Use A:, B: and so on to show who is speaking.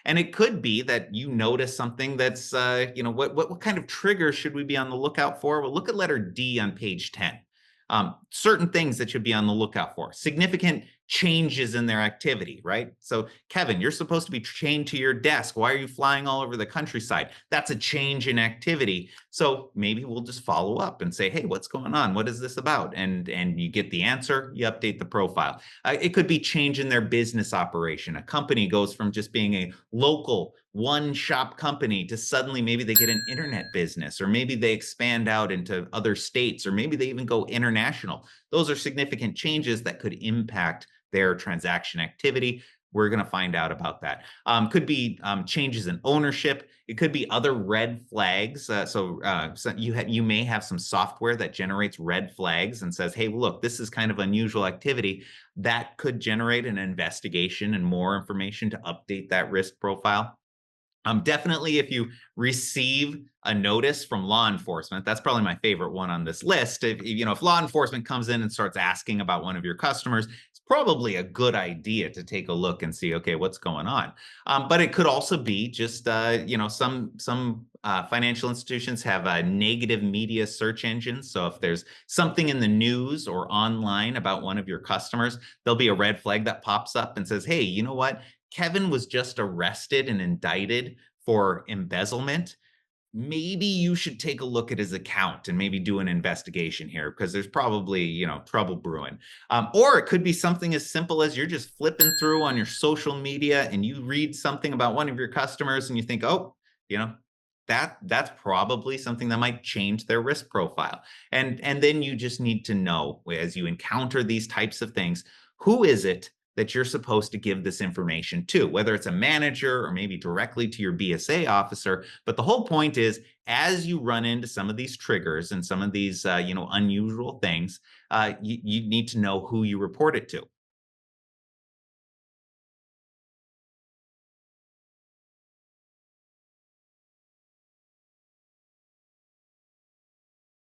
A: And it could be that you notice something that's, what kind of trigger should we be on the lookout for? Well, look at letter D on page 10. Certain things that should be on the lookout for, significant changes in their activity, right? So, Kevin, you're supposed to be chained to your desk. Why are you flying all over the countryside? That's a change in activity. So maybe we'll just follow up and say, hey, what's going on? What is this about? And you get the answer, you update the profile. It could be change in their business operation. A company goes from just being a local one shop company to suddenly maybe they get an internet business, or maybe they expand out into other states, or maybe they even go international. Those are significant changes that could impact their transaction activity. We're going to find out about that. Could be changes in ownership. It could be other red flags. So you may have some software that generates red flags and says, "Hey, look, this is kind of unusual activity." That could generate an investigation and more information to update that risk profile. Definitely, if you receive a notice from law enforcement, that's probably my favorite one on this list. If law enforcement comes in and starts asking about one of your customers, it's probably a good idea to take a look and see, okay, what's going on. But it could also be just, some financial institutions have negative media search engines. So if there's something in the news or online about one of your customers, there'll be a red flag that pops up and says, hey, you know what? Kevin was just arrested and indicted for embezzlement. Maybe you should take a look at his account and maybe do an investigation here, because there's probably, trouble brewing. Or it could be something as simple as you're just flipping through on your social media and you read something about one of your customers and you think, oh, you know, that's probably something that might change their risk profile. And then you just need to know, as you encounter these types of things, who is it that you're supposed to give this information to, whether it's a manager or maybe directly to your BSA officer. But the whole point is, as you run into some of these triggers and some of these, unusual things, you need to know who you report it to.